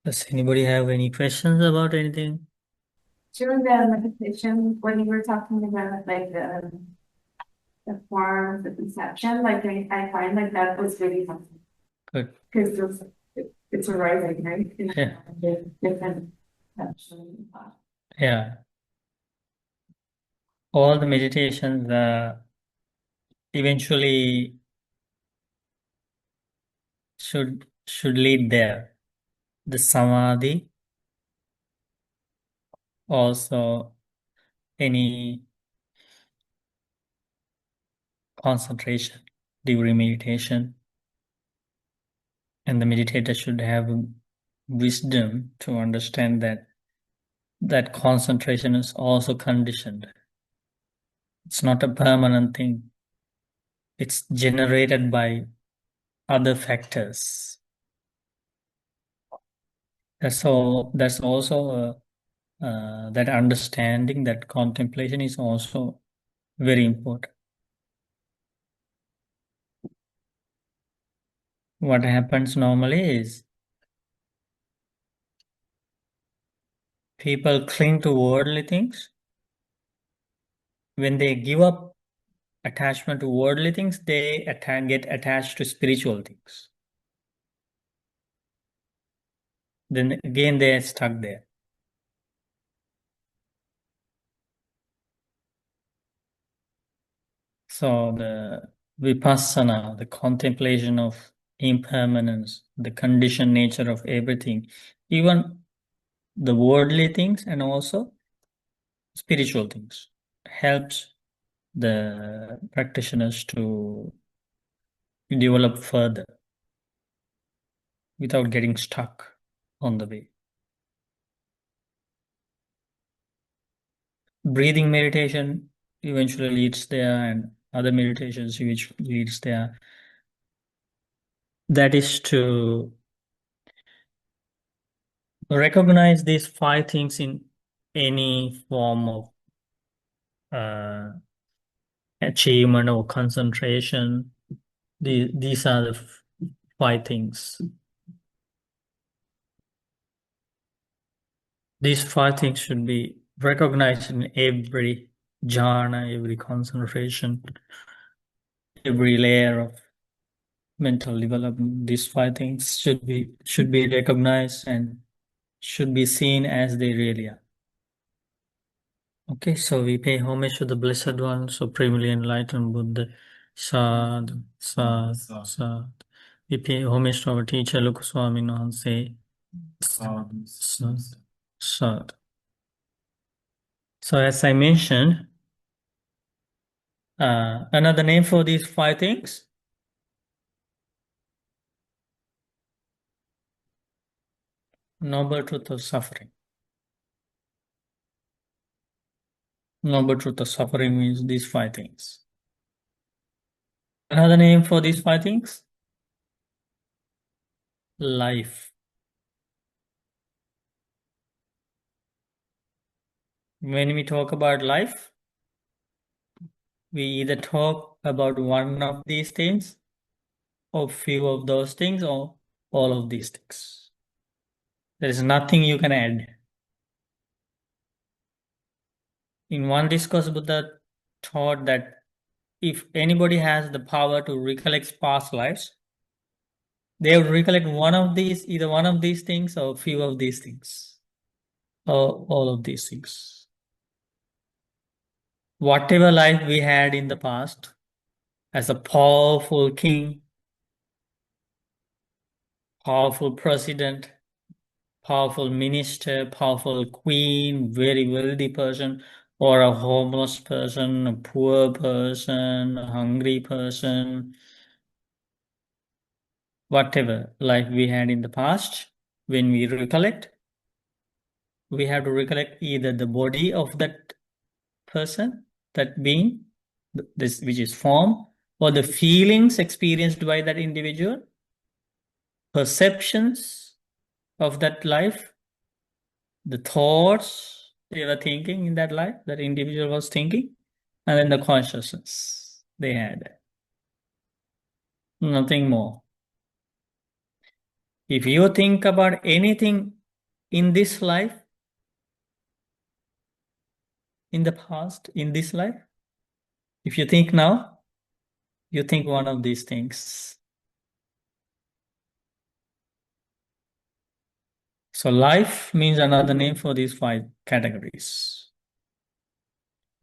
Does anybody have any questions about anything? During the meditation, when you were talking about like the form, the conception, like I find like that was really helpful Good. because it's arising, right? In Yeah. different conception. Yeah. All the meditations eventually should lead there. The samadhi, also any concentration during meditation, and the meditator should have wisdom to understand that concentration is also conditioned. It's not a permanent thing. It's generated by other factors. That's also that understanding, that contemplation is also very important. What happens normally is people cling to worldly things. When they give up attachment to worldly things, they get attached to spiritual things. Then again, they are stuck there. So the vipassana, the contemplation of impermanence, the conditioned nature of everything, even the worldly things and also spiritual things, helps the practitioners to develop further without getting stuck on the way. Breathing meditation eventually leads there, and other meditations which leads there. That is to recognize these five things in any form of uh, achievement or concentration. These are the five things. These five things should be recognized in every jhana, every concentration, every layer of mental development. These five things should be recognized and should be seen as they really are. Okay, so we pay homage to the Blessed One, Supremely Enlightened Buddha. Sadhu, sadhu, sadhu. We pay homage to our teacher, Lukuswami Nahanse. Sadhu, sadhu, sadhu. So as I mentioned, another name for these five things, noble truth of suffering. Noble truth of suffering means these five things. Another name for these five things, life. When we talk about life, we either talk about one of these things, or few of those things, or all of these things. There is nothing you can add. In one discourse, Buddha taught that if anybody has the power to recollect past lives, they would recollect one of these, either one of these things or few of these things, or all of these things. Whatever life we had in the past, as a powerful king, powerful president, powerful minister, powerful queen, very wealthy person, or a homeless person, a poor person, a hungry person, whatever life we had in the past, when we recollect, we have to recollect either the body of that person, that being, this which is form, or the feelings experienced by that individual, perceptions of that life, the thoughts they were thinking in that life, that individual was thinking, and then the consciousness they had. Nothing more. If you think about anything in this life, in the past, in this life, if you think now, you think one of these things. So life means another name for these 5 categories.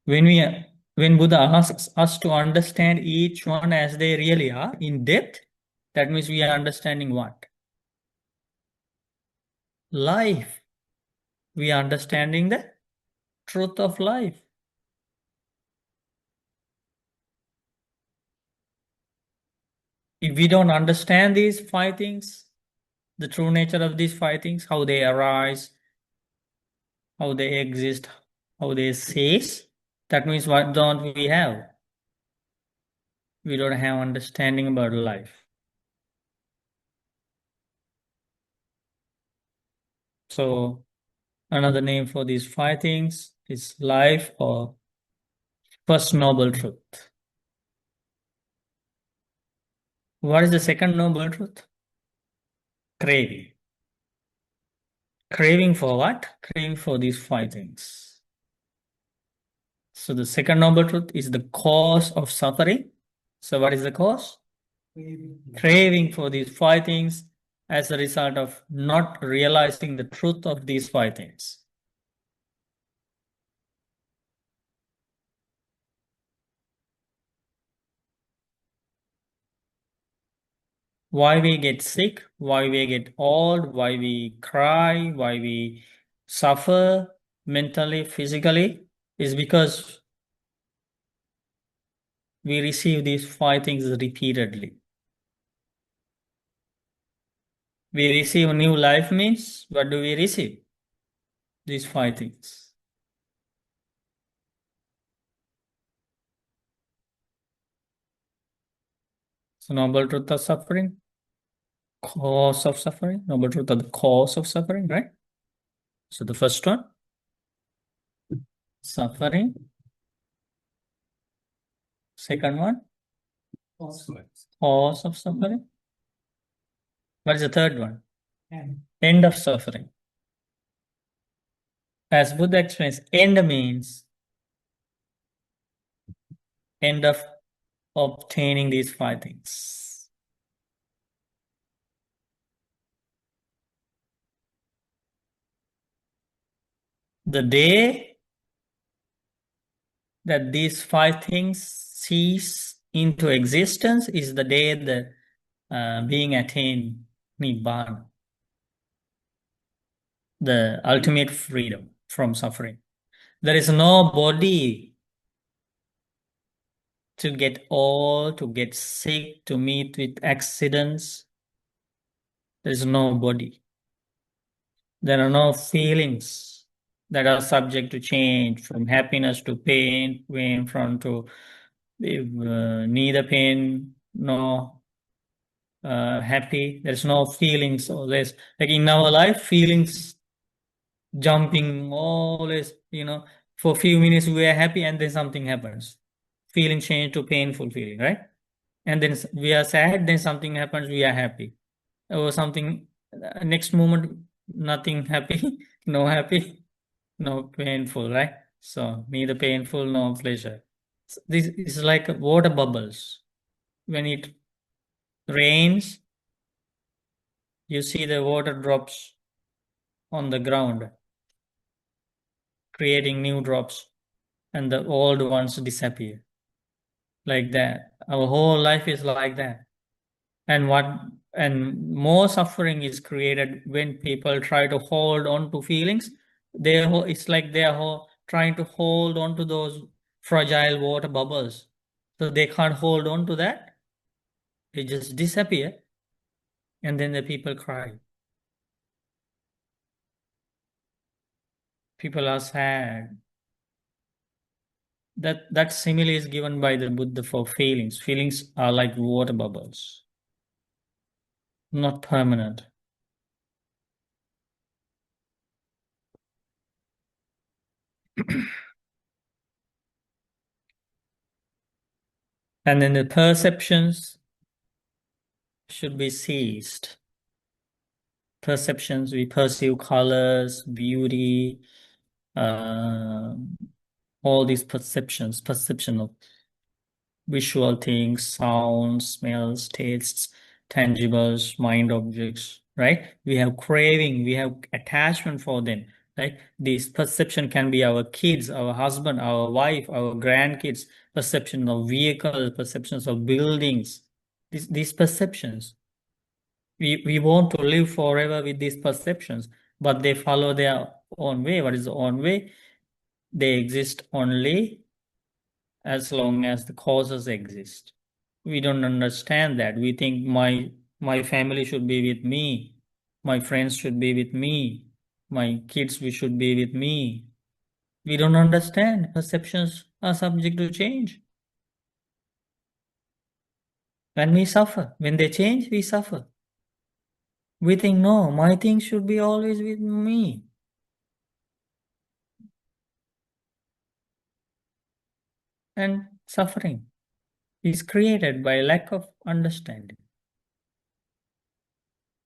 When Buddha asks us to understand each one as they really are in depth, that means we are understanding what? Life. We are understanding the truth of life. If we don't understand these 5 things, the true nature of these 5 things, how they arise, how they exist, how they cease, that means what don't we have? We don't have understanding about life. So another name for these 5 things is life or first noble truth. What is the second noble truth? Craving. Craving for what? Craving for these 5 things. So the second noble truth is the cause of suffering. So what is the cause? Craving for these 5 things as a result of not realizing the truth of these 5 things. Why we get sick, why we get old, why we cry, why we suffer mentally, physically, is because we receive these 5 things repeatedly. We receive a new life means, what do we receive? These 5 things. So noble truth of suffering, cause of suffering, noble truth of the cause of suffering, right? So the first one, suffering. Second one, cause of suffering. What is the third one? End of suffering. As Buddha explains, end means end of obtaining these 5 things. The day that these 5 things cease into existence is the day the being attained Nibbāna, the ultimate freedom from suffering. There is no body to get old, to get sick, to meet with accidents. There is no body. There are no feelings that are subject to change, from happiness to pain, pain from to neither pain nor happy. There's no feelings always. Like in our life, feelings jumping always, for a few minutes we are happy and then something happens. Feeling change to painful feeling, right? And then we are sad, then something happens, we are happy. Or something, next moment, nothing happy, no happy, no painful, right? So neither painful, no pleasure. This is like water bubbles. When it rains, you see the water drops on the ground, creating new drops, and the old ones disappear. Like that. Our whole life is like that. And more suffering is created when people try to hold on to feelings. It's like they're trying to hold on to those fragile water bubbles. So they can't hold on to that. They just disappear. And then the people cry. People are sad. That simile is given by the Buddha for feelings. Feelings are like water bubbles, not permanent. And then the perceptions should be ceased. perceptions. We perceive colors, beauty, all these perception of visual things, sounds, smells, tastes, tangibles, mind objects, right? We have craving, we have attachment for them, right? This perception can be our kids, our husband, our wife, our grandkids, perception of vehicles, perceptions of buildings, these perceptions. We want to live forever with these perceptions, but they follow their own way. What is the own way? They exist only as long as the causes exist. We don't understand that. We think my family should be with me, my friends should be with me, my kids we should be with me. We don't understand. Perceptions are subject to change. And we suffer. When they change, we suffer. We think, no, my things should be always with me. And suffering is created by lack of understanding.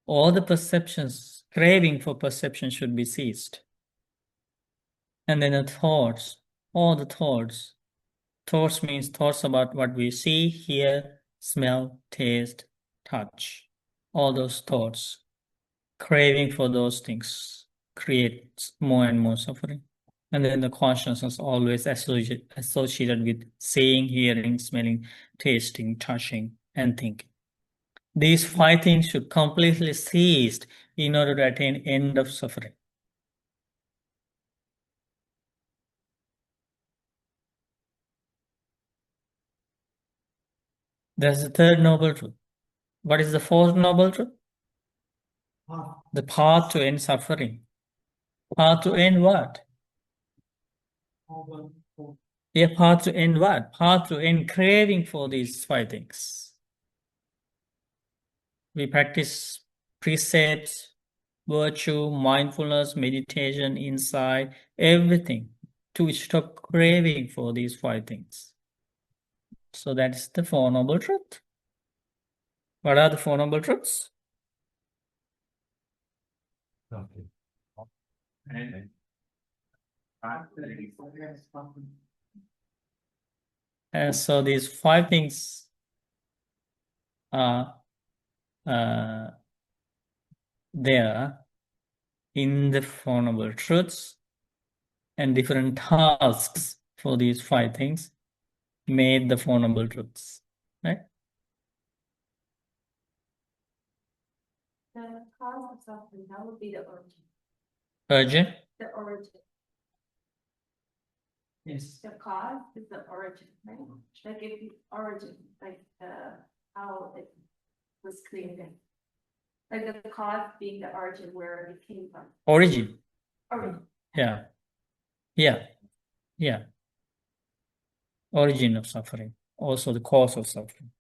All the perceptions, craving for perception should be ceased. And then the thoughts, all the thoughts. Thoughts means thoughts about what we see, hear, smell, taste, touch. All those thoughts, craving for those things creates more and more suffering. And then the consciousness always associated with seeing, hearing, smelling, tasting, touching, and thinking. These 5 things should completely cease in order to attain end of suffering. That's the 3rd noble truth. What is the 4th noble truth? The path to end suffering. Path to end what? Yeah, path to end what? Path to end craving for these 5 things. We practice precepts, virtue, mindfulness, meditation, insight, everything to stop craving for these 5 things. So that's the 4 noble truths. What are the 4 noble truths? And so these 5 things are there in the 4 noble truths, and different tasks for these 5 things made the 4 noble truths, right? The cause of suffering, that would be the origin. Urgent? The origin. Yes. The cause is the origin, right? Like if the origin, like how it was created. Like the cause being the origin where it came from. Origin. Origin. Yeah. Origin of suffering. Also the cause of suffering.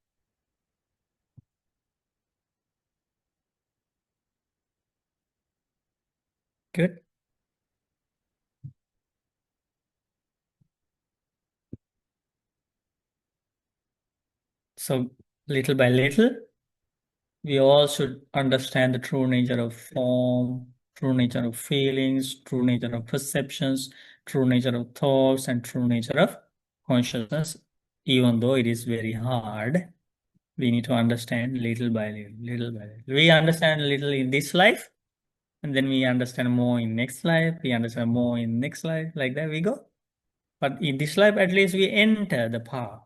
Good. So little by little, we all should understand the true nature of form, true nature of feelings, true nature of perceptions, true nature of thoughts, and true nature of consciousness. Even though it is very hard, we need to understand little by little by little. We understand a little in this life, and then we understand more in next life. We understand more in next life. Like that we go. But in this life, at least we enter the path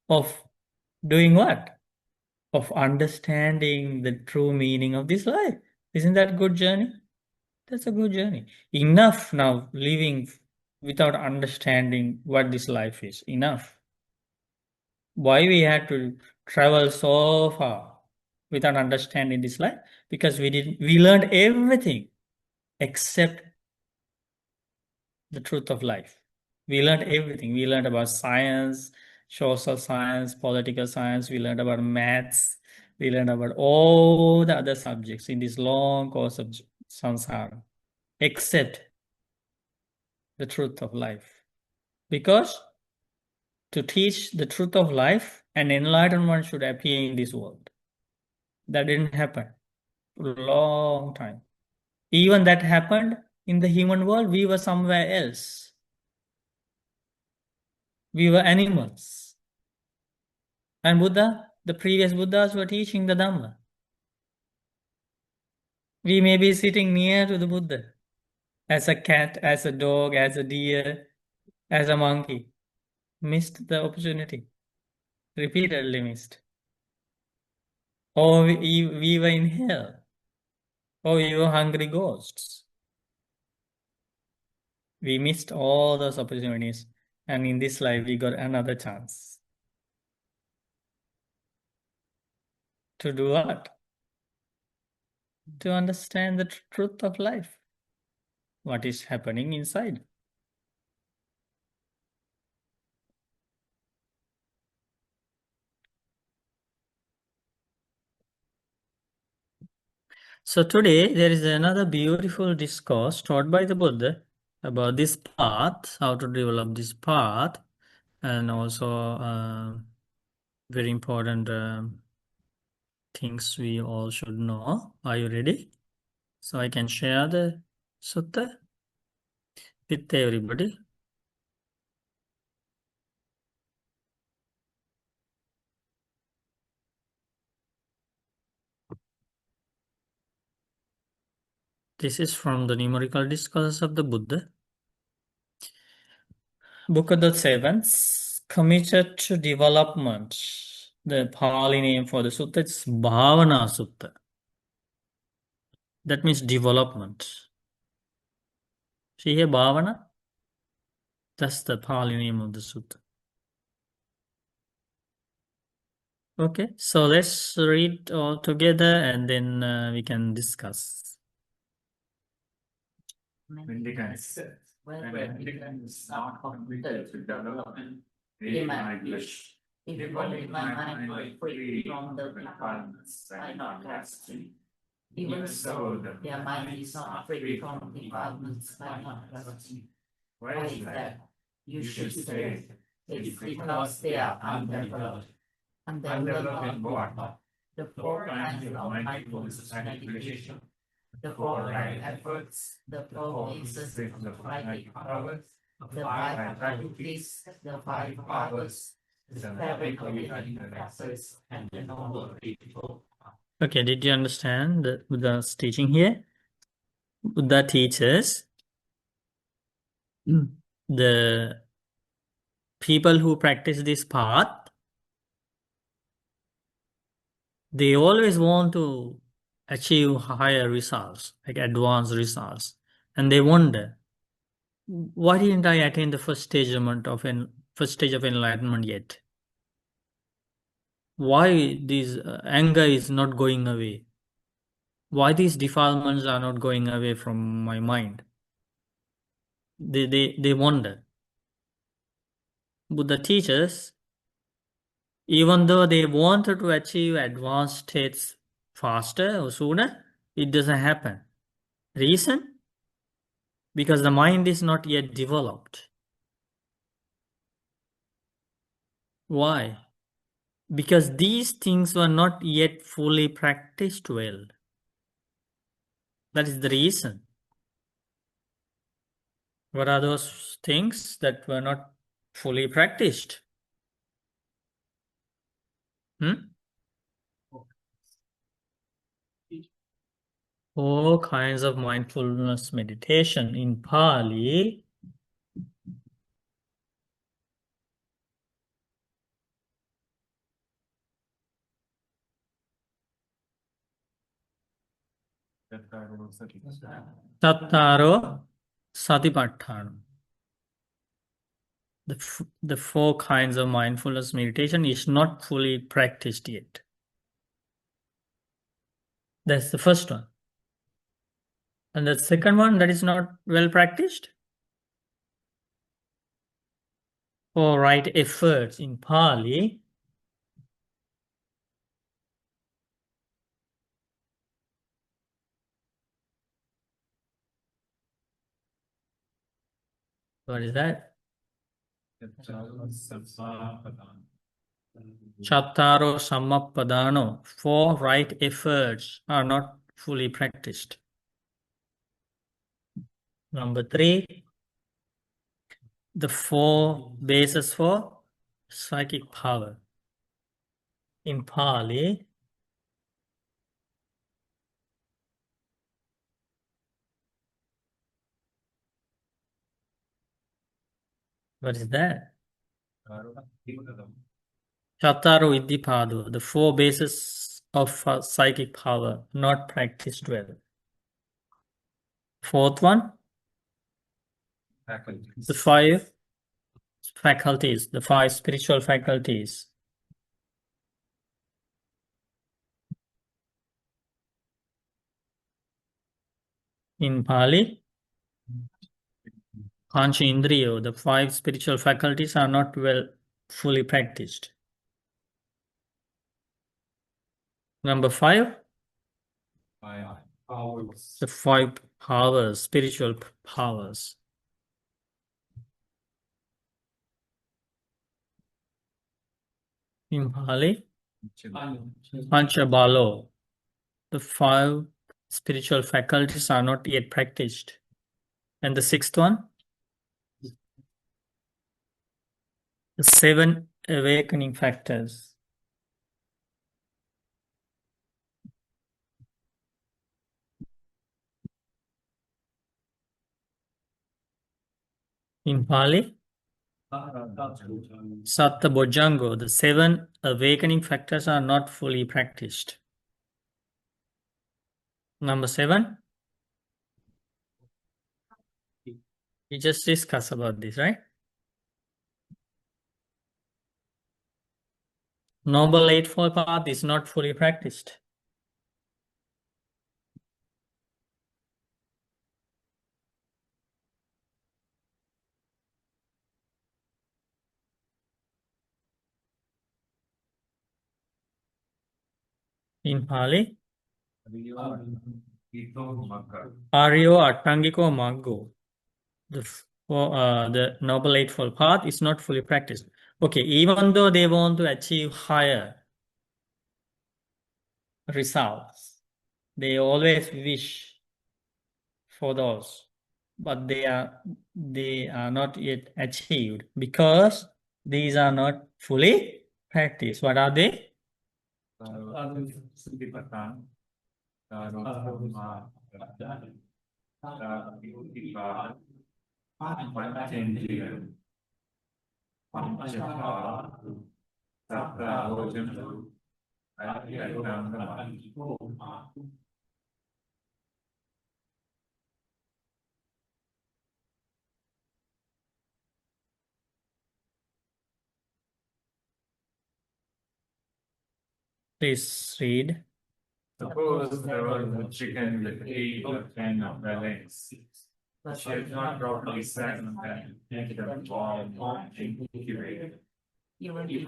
of doing what? Of understanding the true meaning of this life. Isn't that a good journey? That's a good journey. Enough now living without understanding what this life is. Enough. Why we had to travel so far without understanding this life? Because we learned everything except the truth of life. We learned everything. We learned about science, social science, political science. We learned about maths. We learned about all the other subjects in this long course of samsara, except the truth of life. Because to teach the truth of life, an enlightened one should appear in this world. That didn't happen. long time. Even that happened in the human world, we were somewhere else. We were animals. And Buddha, the previous Buddhas were teaching the Dhamma. We may be sitting near to the Buddha, as a cat, as a dog, as a deer, as a monkey. Missed the opportunity. Repeatedly missed. Or we were in hell. Or we were hungry ghosts. We missed all those opportunities. And in this life, we got another chance. To do what? To understand the truth of life. What is happening inside. So today there is another beautiful discourse taught by the Buddha about this path, how to develop this path, and also very important things we all should know. Are you ready? So I can share the sutta with everybody. This is from the numerical discourses of the Buddha. Book of the Sevens, committed to development. The Pali name for the sutta is Bhāvanā Sutta. That means development. See here, Bhāvanā? That's the Pali name of the sutta. Okay, so let's read all together and then we can discuss. Mendicants, when mendicants are committed to development, they might wish, if only my mind were free from the defilements by not grasping. Even so, their mind is not free from defilements by not grasping. Why is that? You should say, it's because they are undeveloped. Undeveloped in what? The four kinds of mindfulness meditation. The four right efforts, the four bases of the five powers, the five faculties, the five powers, the seven committed factors, and the noble people. Okay, did you understand the Buddha's teaching here? Buddha teaches the people who practice this path, they always want to achieve higher results, like advanced results. And they wonder, why didn't I attain the first stage of enlightenment yet? Why this anger is not going away? Why these defilements are not going away from my mind? They wonder. Buddha teaches, even though they wanted to achieve advanced states faster or sooner, it doesn't happen. Reason? Because the mind is not yet developed. Why? Because these things were not yet fully practiced well. That is the reason. What are those things that were not fully practiced? All kinds of mindfulness meditation in Pali. Tattaro Satipatthana. The four kinds of mindfulness meditation is not fully practiced yet. That's the first one. And the second one, that is not well practiced. For right efforts in Pali. What is that? Chattaro Samappadano. 4 right efforts are not fully practiced. Number 3, the 4 bases for psychic power. In Pali, what is that? Chataru Iddhipadu, the 4 bases of psychic power, not practiced well. 4th one, the 5 faculties, the 5 spiritual faculties. In Pali, Pancha Indriyo, the 5 spiritual faculties are not well fully practiced. Number 5, the 5 powers, spiritual powers. In Pali, Pancha Balo, the 5 spiritual faculties are not yet practiced. And the 6th one, the 7 awakening factors. In Pali, Satta Bojjhango, the 7 awakening factors are not fully practiced. Number 7, we just discussed about this, right? Noble Eightfold Path is not fully practiced. In Pali, Aryo Attangiko Maggo, the Noble Eightfold Path is not fully practiced. Okay, even though they want to achieve higher results, they always wish for those, but they are not yet achieved because these are not fully practiced. What are they? Please read. Suppose there was a chicken with 8 or 10 of the legs. She had not properly fattened them, make them warm and incubated. You will be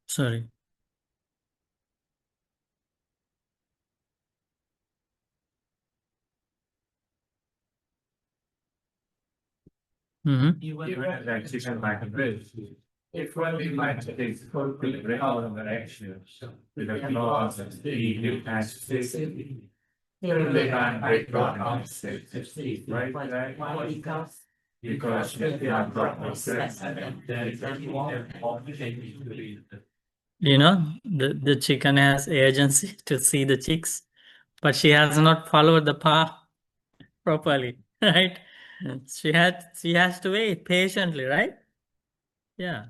Sorry. You read that chicken like a bridge. If one be like to take full break out of the action with the claws and the as physically. They can't break out on right? Because they are properly sex and You know, the chicken has agency to see the chicks, but she has not followed the path properly, right? She has to wait patiently, right? Yeah.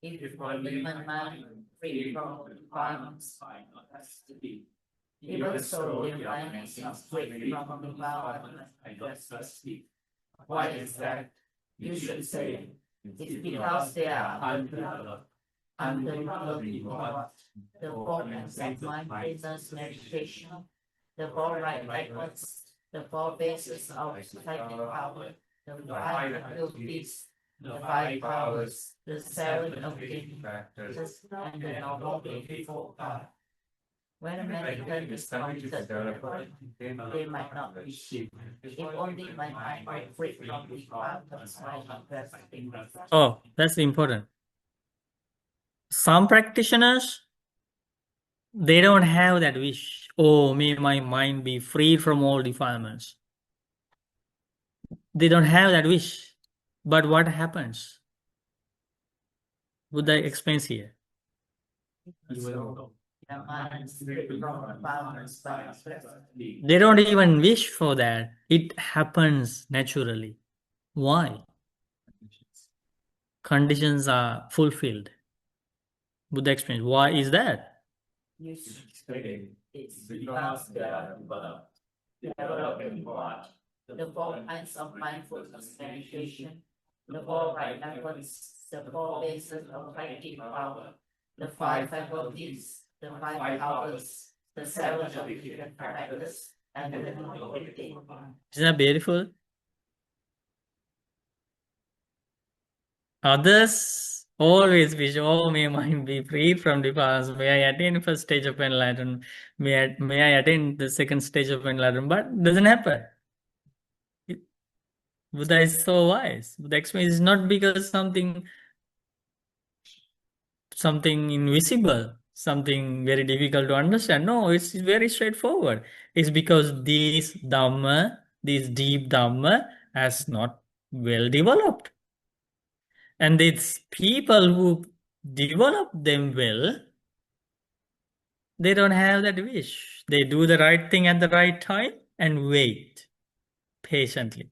If only mind free from requirements, even so, if mind is free from requirements, why is that? You should say, it's because they are undeveloped, the focus of mindfulness meditation, the 4 right methods, the 4 bases of psychic power, the 5 faculties, the 5 powers, the 7 of factors, and the Noble Eightfold Path. When medical is committed, they might not be. If only my mind were free from the problems I have. Oh, that's important. Some practitioners, they don't have that wish. Oh, may my mind be free from all defilements. They don't have that wish. But what happens? Buddha explains here. They don't even wish for that. It happens naturally. Why? Conditions are fulfilled. Buddha explains. Why is that? It's because they are developing what? The four kinds of mindfulness meditation, the four right methods, the four bases of practical power, the five faculties, the five powers, the seven of hidden practice, and the within. Isn't that beautiful? Others always wish, oh, may mind be free from defilements. May I attain first stage of enlightenment? May I attain the second stage of enlightenment? But it doesn't happen. Buddha is so wise. Buddha explains it's not because something invisible, something very difficult to understand. No, it's very straightforward. It's because this Dhamma, this deep Dhamma, has not well developed. And it's people who develop them well, they don't have that wish. They do the right thing at the right time and wait patiently.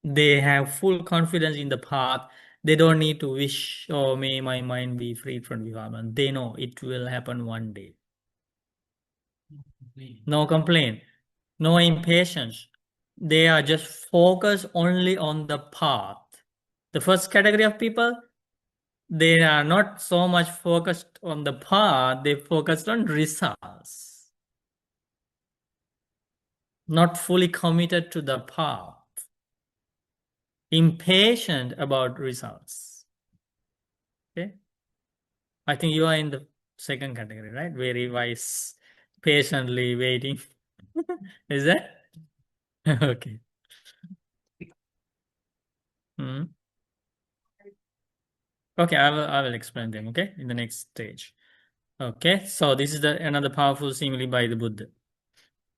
They have full confidence in the path. They don't need to wish, oh, may my mind be freed from defilement. They know it will happen one day. No complaint, no impatience. They are just focused only on the path. The first category of people, they are not so much focused on the path, they focused on results. Not fully committed to the path. Impatient about results. Okay? I think you are in the second category, right? Very wise, patiently waiting. Is that? Okay. Hmm. Okay, I will explain them, okay, in the next stage. Okay, so this is another powerful simile by the Buddha.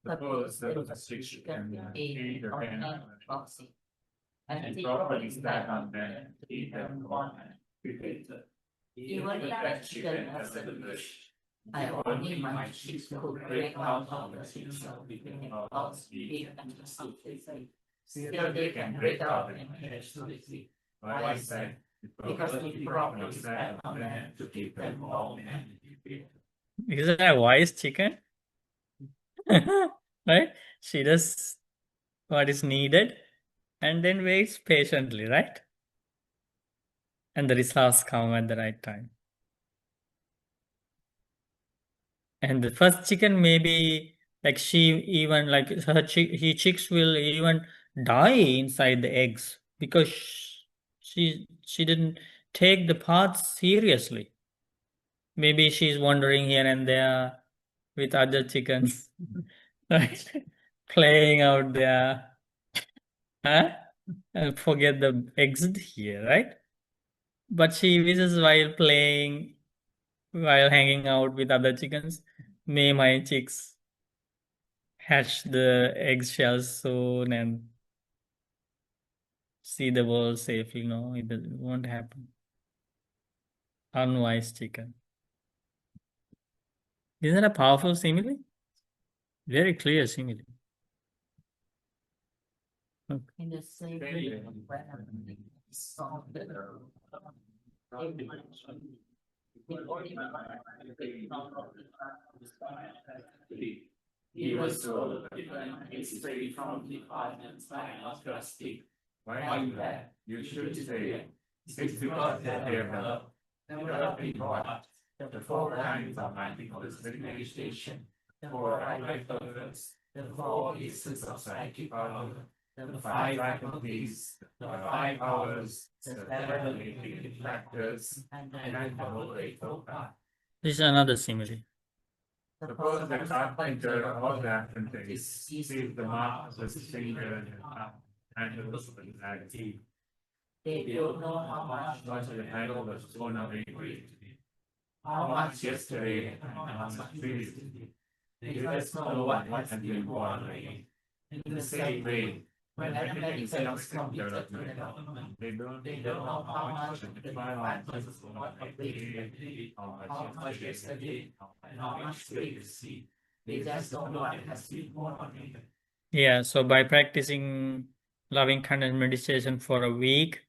Suppose there was a switch can be or not boxing. And the properties that are there, even one creator. Even if that chicken has a wish, I only my cheeks could break out of the things of between us, being and something. Still they can break out and catch to the sea. Why is that? Because the properties that are there to keep them all in. Is that a wise chicken? Right? She does what is needed and then waits patiently, right? And the results come at the right time. And the first chicken maybe like she even like her chicks will even die inside the eggs because she didn't take the path seriously. Maybe she's wandering here and there with other chickens, right? Playing out there. Huh? And forget the exit here, right? But she wishes while playing, while hanging out with other chickens, may my chicks hatch the eggshells soon and see the world safely. No, it won't happen. Unwise chicken. Isn't that a powerful simile? Very clear simile. In the same way, he was so it's free from the audience by not trusting. Why that? You should say it's because they developing what? The four kinds of mindfulness meditation, the four right purpose, the four pieces of psychic power, the five faculties, the five powers, the seven factors, and the whole eightfold path. This is another simile. Suppose the carpenter or the apprentice sees the mark of his finger and the husband and he. They don't know how much the handle was torn away, how much yesterday and how much previously. They just know what has been born away. In the same way, when everything else comes to development, they don't know how much the twilight was born away, how much yesterday, and how much previously. They just don't know what has been born away. Yeah, so by practicing loving kindness meditation for a week,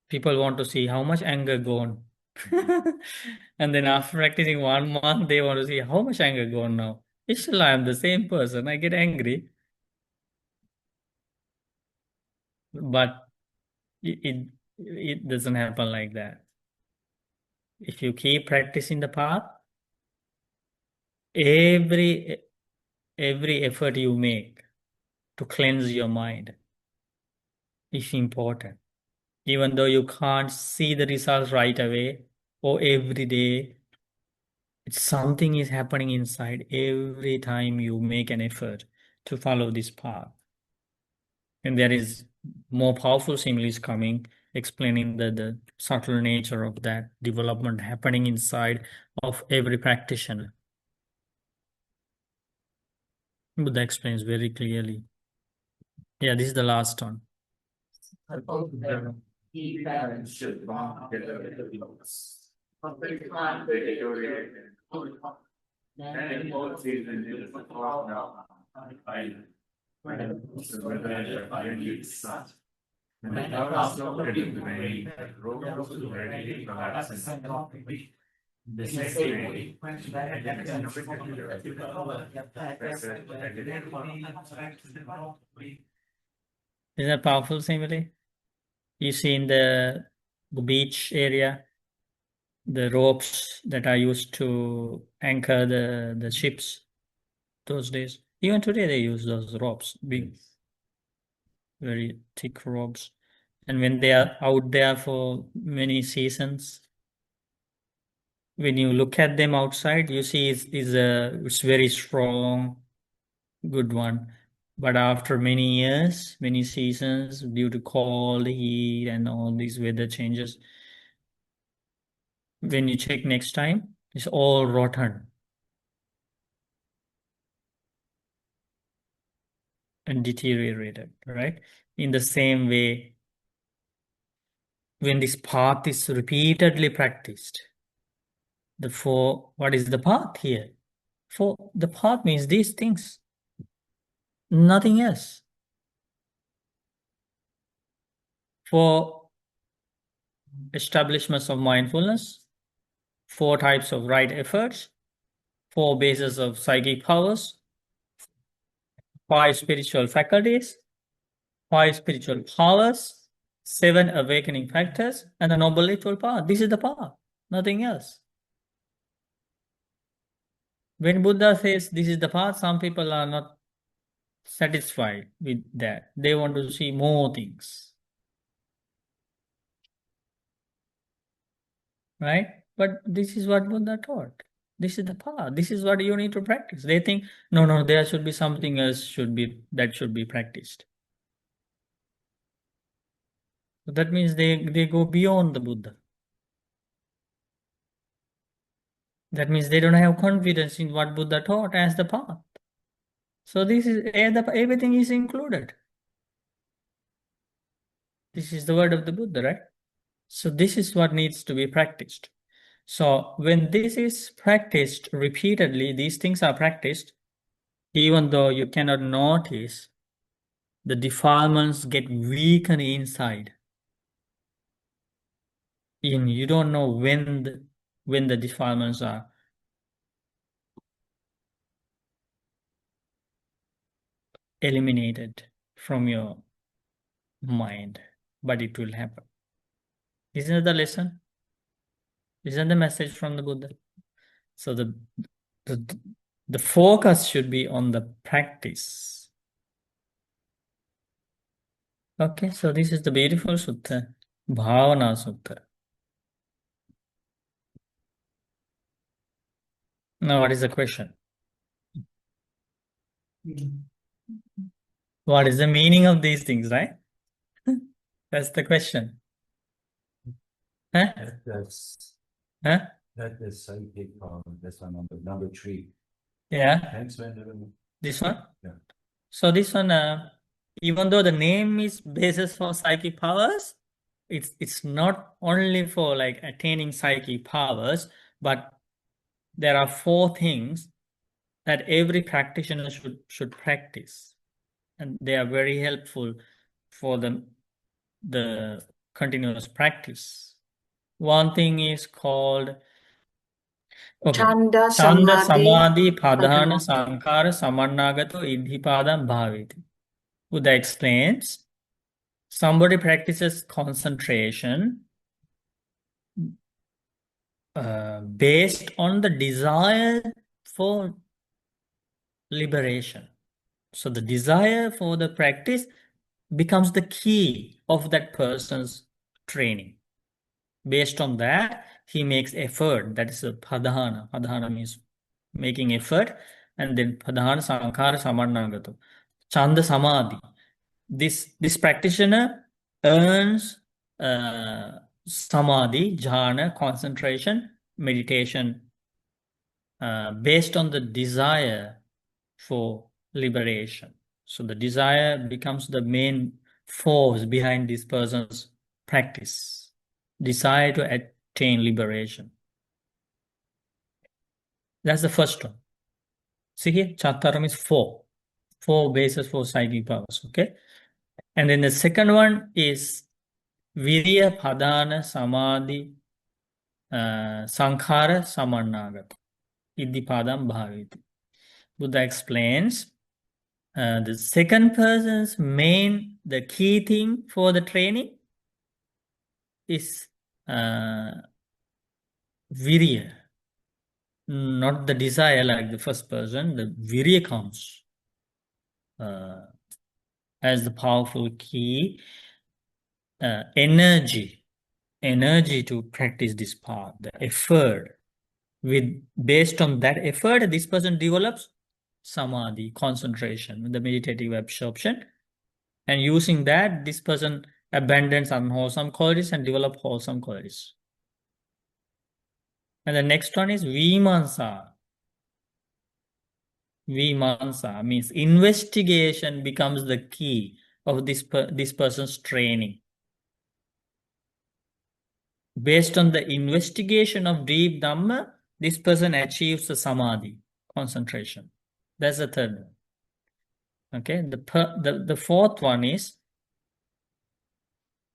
people want to see how much anger gone. And then after practicing 1 month, they want to see how much anger gone now. Still, I am the same person. I get angry. But it doesn't happen like that. If you keep practicing the path, every effort you make to cleanse your mind is important. Even though you can't see the results right away or every day, something is happening inside every time you make an effort to follow this path. And there is more powerful similes coming, explaining the subtle nature of that development happening inside of every practitioner. Buddha explains very clearly. Yeah, this is the last one. Key parents should bond together with the beings. Then all children is the now. When the clouds looked in the rain, the road was ready to collapse and the same way, Isn't that powerful simile? You see in the beach area, the ropes that are used to anchor the ships those days. Even today they use those ropes, big, very thick ropes. And when they are out there for many seasons, when you look at them outside, you see it's very strong, good one. But after many years, many seasons, due to cold, heat, and all these weather changes, when you check next time, it's all rotten and deteriorated, right? In the same way, when this path is repeatedly practiced, what is the path here? The path means these things, nothing else. For establishments of mindfulness, 4 types of right efforts, 4 bases of psychic powers, 5 spiritual faculties, 5 spiritual powers, 7 awakening factors, and the noble literal path. This is the path, nothing else. When Buddha says this is the path, some people are not satisfied with that. They want to see more things. Right? But this is what Buddha taught. This is the path. This is what you need to practice. They think, no, there should be something else that should be practiced. So that means they go beyond the Buddha. That means they don't have confidence in what Buddha taught as the path. So this is everything is included. This is the word of the Buddha, right? So this is what needs to be practiced. So when this is practiced repeatedly, these things are practiced, even though you cannot notice, the defilements get weakened inside. You don't know when the defilements are eliminated from your mind, but it will happen. Isn't that the lesson? Isn't the message from the Buddha? So the focus should be on the practice. Okay, so this is the beautiful sutta, Bhāvanā sutta. Now, what is the question? What is the meaning of these things, right? That's the question. Huh? That's Huh? that is psychic. That's one number 3. Yeah. Thanks, man. This one? Yeah. So this one, even though the name is basis for psychic powers, it's not only for like attaining psychic powers, but there are 4 things that every practitioner should practice, and they are very helpful for the continuous practice. One thing is called Chanda Chanda Samadhi Samadhi Bhāvanā Padana. Sankhara Samannagato Iddhipadam Bhaviti. Buddha explains, somebody practices concentration based on the desire for liberation. So the desire for the practice becomes the key of that person's training. Based on that, he makes effort. That is a padhana. Padhana means making effort. And then padhana sankhara samannagato. Chanda samadhi. This practitioner earns samadhi, jhana, concentration, meditation, based on the desire for liberation. So the desire becomes the main force behind this person's practice. Desire to attain liberation. That's the first one. See here, Chattaram is 4. 4 bases for psychic powers, okay? And then the second one is Virya Padhana Samadhi Sankhara Samannagata. Iddhipadam Bhaviti. Buddha explains the second person's the key thing for the training is virya. Not the desire like the first person, the virya comes as the powerful key, energy to practice this path, the effort. Based on that effort, this person develops samadhi, concentration, the meditative absorption. And using that, this person abandons unwholesome qualities and develop wholesome qualities. And the next one is vimansa. Vimansa means investigation becomes the key of this person's training. Based on the investigation of deep Dhamma, this person achieves the samadhi, concentration. That's the third one. Okay, the fourth one is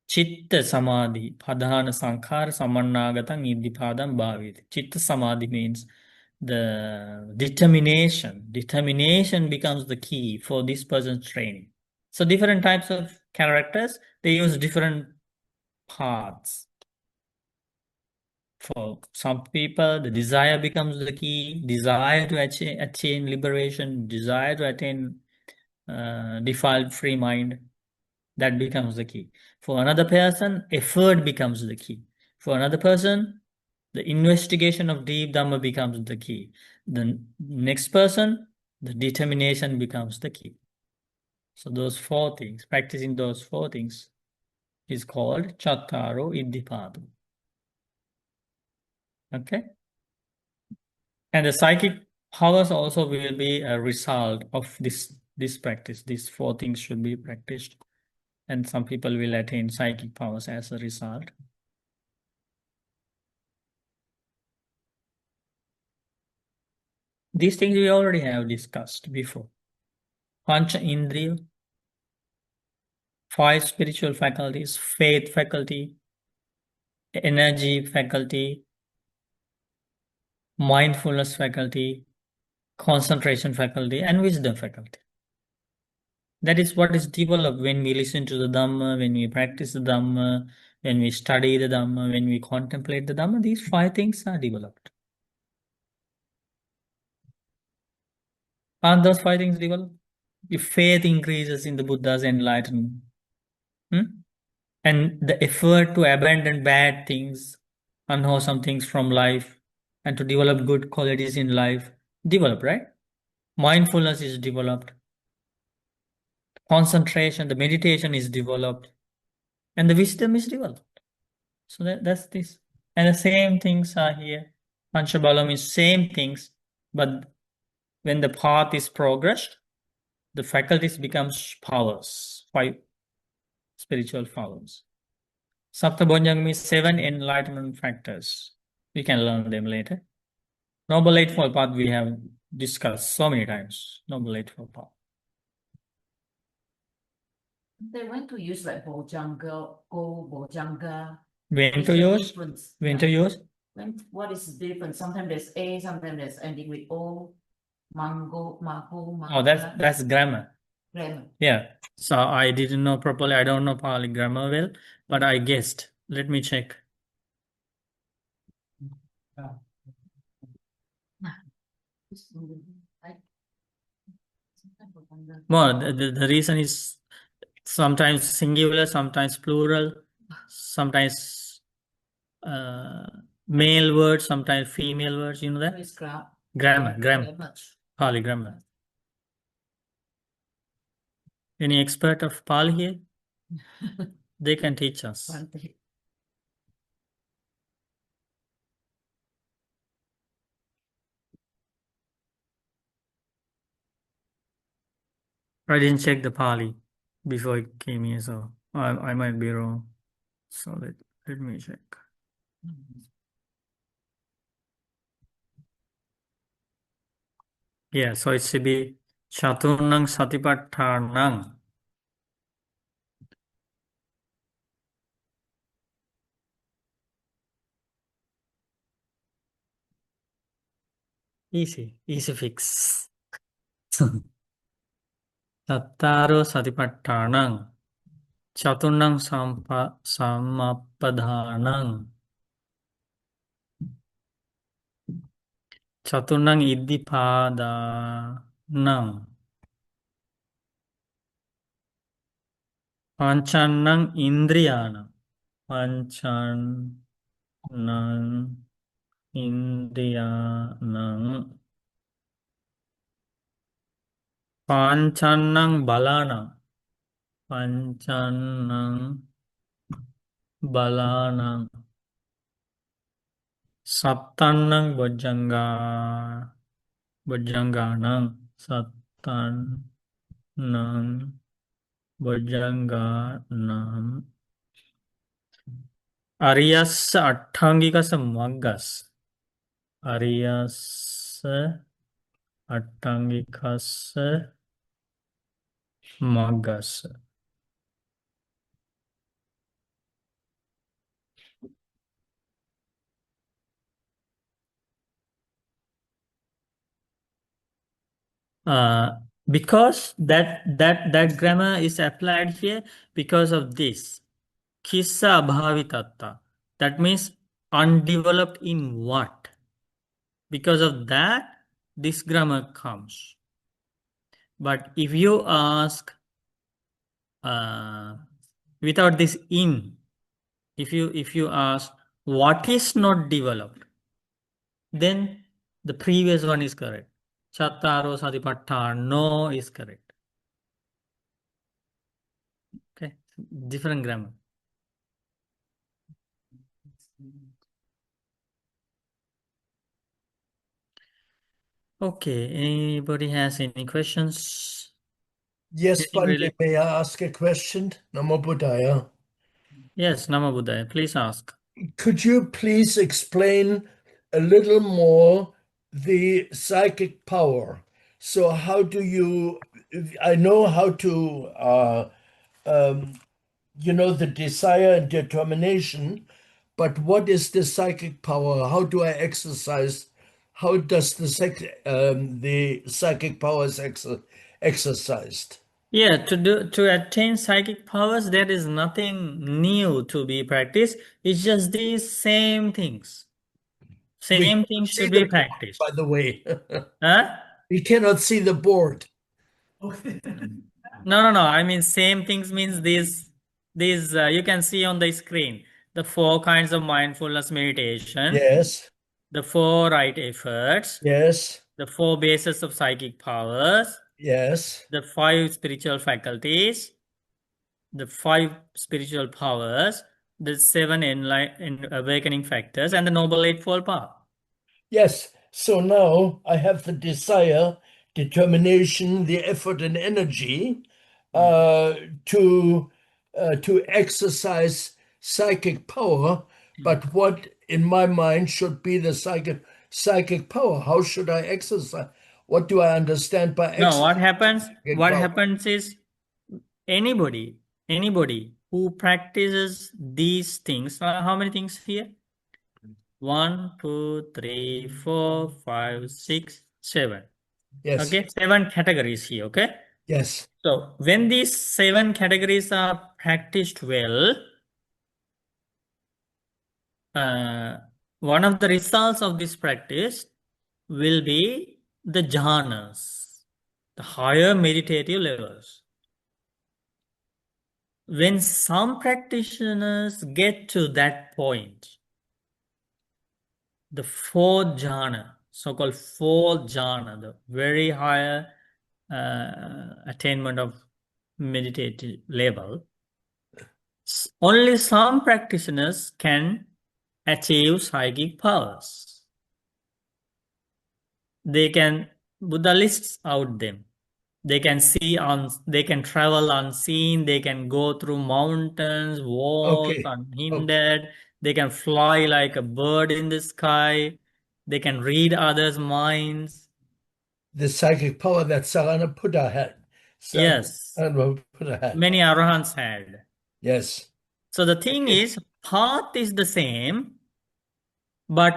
Chitta Samadhi, Padhana Sankhara Samannagatam Iddhipadam Bhaviti. Chitta Samadhi means the determination. Determination becomes the key for this person's training. So different types of characters, they use different paths. For some people, the desire becomes the key, desire to attain liberation, desire to attain defiled free mind. That becomes the key. For another person, effort becomes the key. For another person, the investigation of deep Dhamma becomes the key. The next person, the determination becomes the key. So those 4 things, practicing those 4 things is called Chattaro Iddhipadam. Okay? And the psychic powers also will be a result of this practice. These 4 things should be practiced. And some people will attain psychic powers as a result. These things we already have discussed before. Pancha Indriya, 5 spiritual faculties, faith faculty, energy faculty, mindfulness faculty, concentration faculty, and wisdom faculty. That is what is developed when we listen to the Dhamma, when we practice the Dhamma, when we study the Dhamma, when we contemplate the Dhamma. These 5 things are developed. Aren't those 5 things developed? If faith increases in the Buddha's enlightenment, and the effort to abandon bad things, unwholesome things from life, and to develop good qualities in life, develop, right? Mindfulness is developed, concentration, the meditation is developed, and the wisdom is developed. So that's this. And the same things are here. Panchabalam is same things, but when the path is progressed, the faculties becomes powers, 5 spiritual powers. Saptabhojang means 7 enlightenment factors. We can learn them later. Noble Eightfold Path we have discussed so many times. Noble Eightfold Path. They went to use like Bojanga, Go, Bojanga. When What's to the use? difference? When to use? What is the difference? Sometimes there's A, sometimes there's ending with O. Mango, Maho, Oh, Manga. that's grammar. Grammar. Yeah. So I didn't know properly. I don't know Pali grammar well, but I guessed. Let me check. Well, the reason is sometimes singular, sometimes plural, sometimes male words, sometimes female words. You know that? It's Grammar. grammar. Pali grammar. Any expert of Pali here? They can teach us. I didn't check the Pali before I came here, so I might be wrong. So let me check. Yeah, so it should be Chaturnang Satipattanang. Easy fix. Tattaro Satipattanang. Chaturnang Samapadhanang. Chaturnang Iddipadanang. Panchanang Indriyanam. Panchanang Indriyanam. Panchanang Balanam. Panchanang Balanang. Sattannang Bojjanganang. Sattannang Bojjanganam. Ariyassa Atthangikassa Maggas. Ariyassa Atthangikassa Maggas. Because that grammar is applied here because of this. Kissa abhavitatta. That means undeveloped in what? Because of that, this grammar comes. But if you ask without this in, if you ask what is not developed, then the previous one is correct. Chattaro Satipatthano is correct. Okay, different grammar. Okay, anybody has any questions? Yes, Anything Pandit, really- may I ask a question? Namo Buddhaya. Yes, Namo Buddhaya, please ask. Could you please explain a little more the psychic power? So how do you, I know how to, the desire and determination, but what is the psychic power? How do I exercise? How does the psychic powers exercised? Yeah, to attain psychic powers, there is nothing new to be practiced. It's just these same things. Same things See should the be board, practiced. by the way. Huh? We cannot see the board. No. I mean, same things means these you can see on the screen the 4 kinds of mindfulness meditation. Yes. the 4 right efforts, Yes. the 4 bases of psychic powers, Yes. the 5 spiritual faculties, the 5 spiritual powers, the 7 awakening factors, and the Noble Eightfold Path. Yes. So now I have the desire, determination, the effort and energy to exercise psychic power. But what in my mind should be the psychic power? How should I exercise? What do I understand by No, what exercising psychic power? happens is anybody who practices these things, how many things here? 1, 2, 3, 4, 5, 6, 7. Yes. Okay, 7 categories here. Okay, Yes. so when these 7 categories are practiced well, one of the results of this practice will be the jhanas, the higher meditative levels. When some practitioners get to that point, the 4th jhana, so-called 4th jhana, the very higher attainment of meditative level, only some practitioners can achieve psychic powers. Buddha lists out them. They can they can travel unseen, they can go through mountains, walls Okay. unhindered, they can fly like a bird in the sky, they can read others' minds. The psychic power that Saranaputa had. Yes, Saranaputa had. many arahants had. Yes. So the thing is, path is the same, but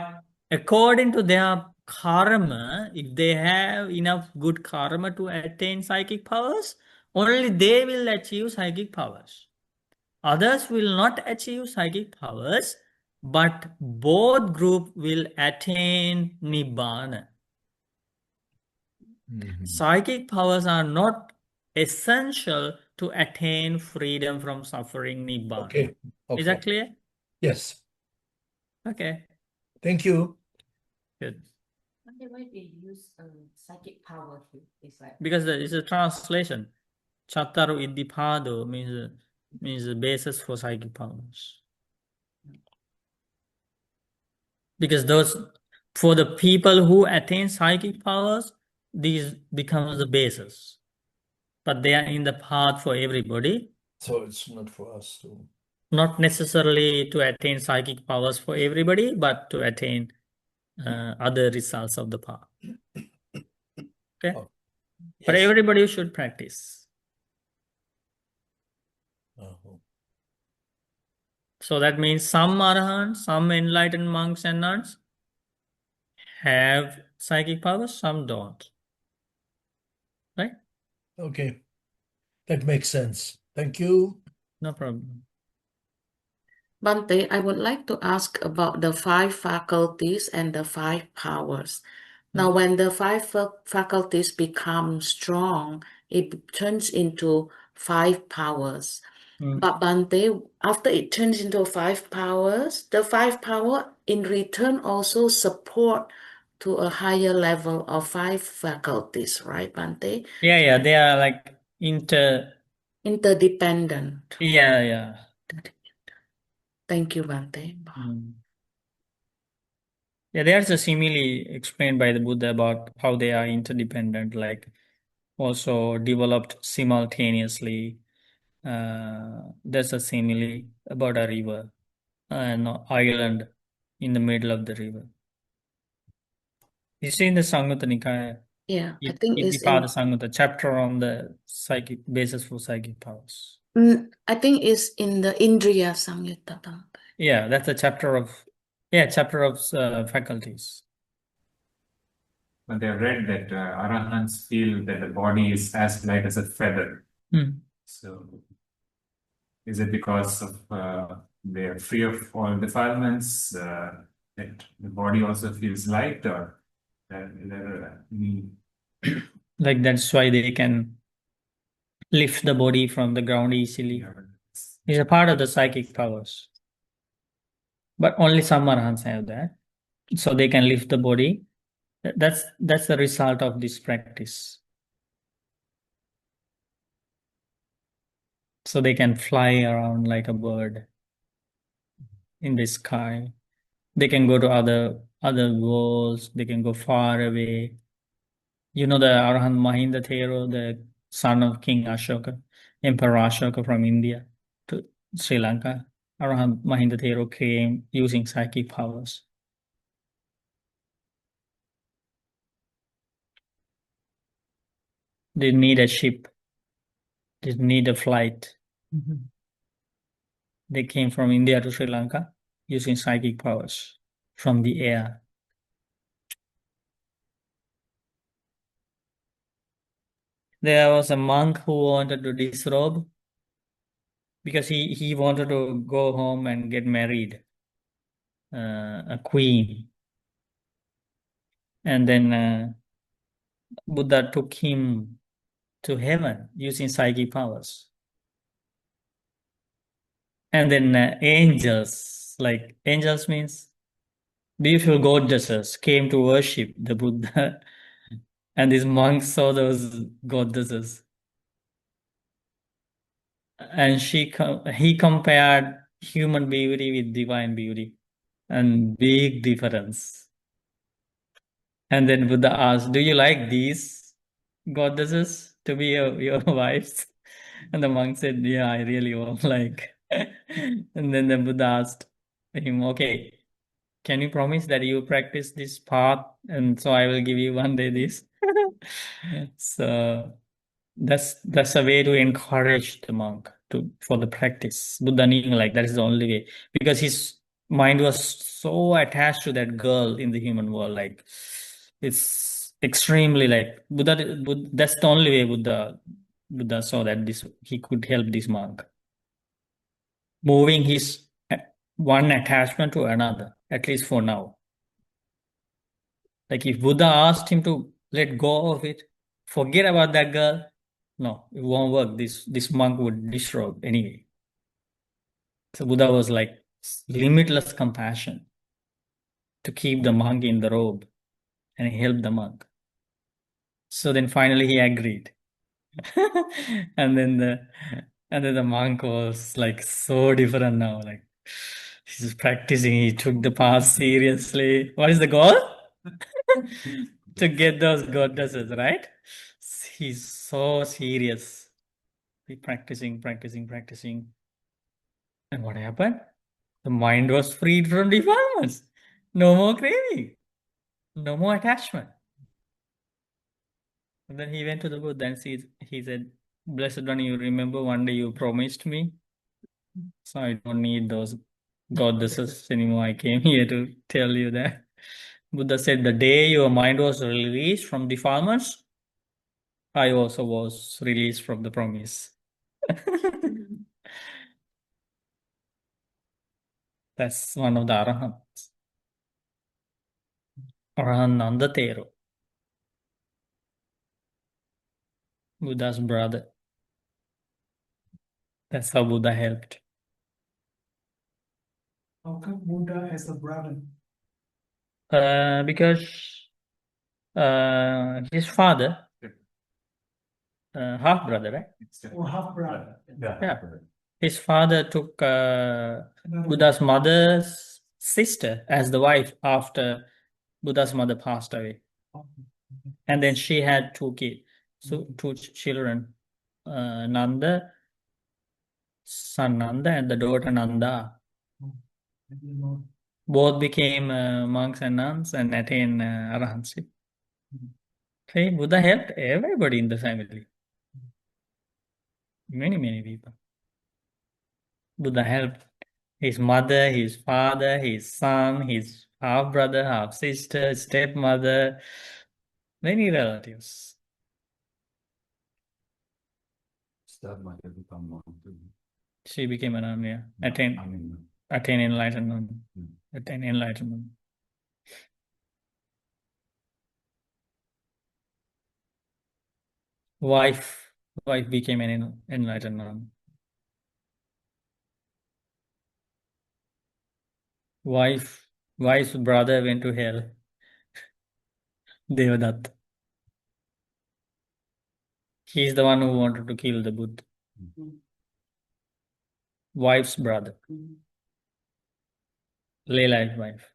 according to their karma, if they have enough good karma to attain psychic powers, only they will achieve psychic powers. Others will not achieve psychic powers, but both group will attain Nibbāna. Psychic powers are not essential to attain freedom from suffering Nibbāna. Okay. Is that clear? Yes. Okay, Thank you. good. Why they use psychic power here? It's like Because it's a translation. Chattaru Iddhipado means the basis for psychic powers. Because for the people who attain psychic powers, these becomes the basis. But they are in the path for everybody. So it's not for us to. Not necessarily to attain psychic powers for everybody, but to attain other results of the path. Okay? Oh, But yes. everybody should practice. So that means some arahants, some enlightened monks and nuns have psychic powers, some don't. Right? Okay. That makes sense. Thank you. No problem. Bhante, I would like to ask about the 5 faculties and the 5 powers. Now, when the 5 faculties become strong, it turns into 5 powers. But Bhante, after it turns into 5 powers, the 5 power in return also support to a higher level of 5 faculties, right, Bhante? Yeah, they are like Interdependent. Yeah. Thank you, Bhante. Yeah, there's a simile explained by the Buddha about how they are interdependent, like also developed simultaneously. There's a simile about a river, an island in the middle of the river. You see in the Samyutta Nikaya, Yeah, I think it's Iddhipāda Samyutta, chapter on the psychic basis for psychic powers. I think it's in the Indriya Samyutta. Bhante. Yeah, that's a chapter of faculties. But they have read that arahants feel that the body is as light as a feather. So, is it because of they are free of all defilements that the body also feels light, or like that's why they can lift the body from the ground easily. It's a part of the psychic powers. But only some arahants have that. so they can lift the body. That's the result of this practice. So they can fly around like a bird in the sky. They can go to other worlds. They can go far away. You know the Arahant Mahinda Thero, the son of King Ashoka, Emperor Ashoka from India to Sri Lanka. Arahant Mahinda Thero came using psychic powers. They need a ship. They need a flight. They came from India to Sri Lanka using psychic powers from the air. There was a monk who wanted to disrobe because he wanted to go home and get married, a queen. And then Buddha took him to heaven using psychic powers. And then angels means beautiful goddesses came to worship the Buddha. And these monks saw those goddesses. And he compared human beauty with divine beauty. And big difference. And then Buddha asked, do you like these goddesses to be your wives? And the monk said, yeah, I really would like. And then the Buddha asked him, okay, can you promise that you practice this path? And so I will give you one day this. So that's a way to encourage the monk for the practice. Buddha knew like that is the only way, because his mind was so attached to that girl in the human world. Like it's extremely like Buddha that's the only way Buddha saw that he could help this monk, moving his one attachment to another, at least for now. Like if Buddha asked him to let go of it, forget about that girl, no, it won't work. This monk would disrobe anyway. So Buddha was like limitless compassion to keep the monk in the robe and help the monk. So then finally he agreed. And then the monk was like so different now. Like he's practicing, he took the path seriously. What is the goal? To get those goddesses, right? He's so serious. He practicing. And what happened? The mind was freed from defilements. No more craving. No more attachment. And then he went to the Buddha and he said, Blessed One, you remember one day you promised me? So I don't need those goddesses anymore. I came here to tell you that. Buddha said, the day your mind was released from defilements, I also was released from the promise. That's one of the Arahants. Arahant Nanda Thero, Buddha's brother. That's how Buddha helped. How come Buddha has a brother? Because his father, half brother, right? Or half brother? Yeah. His father took Buddha's mother's sister as the wife after Buddha's mother passed away. And then she had two kids, so two children, Nanda, son Nanda, and the daughter Nanda. Both became monks and nuns and attained arahantship. Okay, Buddha helped everybody in the family. Many people. Buddha helped his mother, his father, his son, his half brother, half sister, stepmother, many relatives. Stepmother become monk too. She became a nun, yeah. Attained enlightenment. Attained enlightenment. Wife became an enlightened nun. Wife Wife's brother went to hell. Devadatta. He's the one who wanted to kill the Buddha. Wife's brother. Lay-like wife.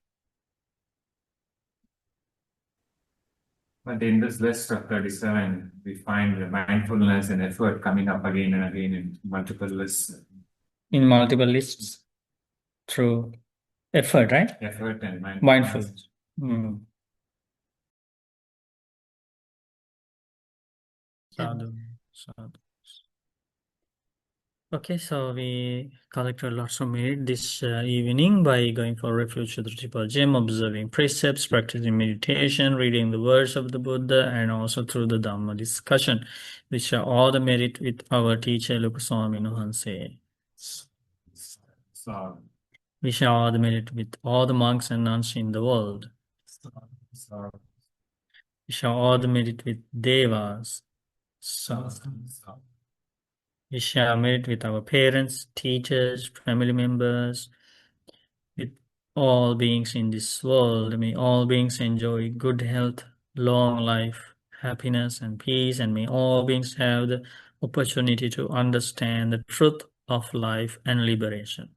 But in this list of 37, we find the mindfulness and effort coming up again and again in multiple lists. In multiple lists. Through effort, right? Effort and mindfulness. Mindfulness. Mm. Sadhu, sadhu. Okay, so we collected lots of merit this evening by going for refuge to the triple gem, observing precepts, practicing meditation, reading the words of the Buddha, and also through the Dhamma discussion. We share all the merit with our teacher, Lokaswami Nuhanse. So, We share all the merit with all the monks and nuns in the world. We share all the merit with Devas. We share merit with our parents, teachers, family members, with all beings in this world. May all beings enjoy good health, long life, happiness, and peace, and may all beings have the opportunity to understand the truth of life and liberation.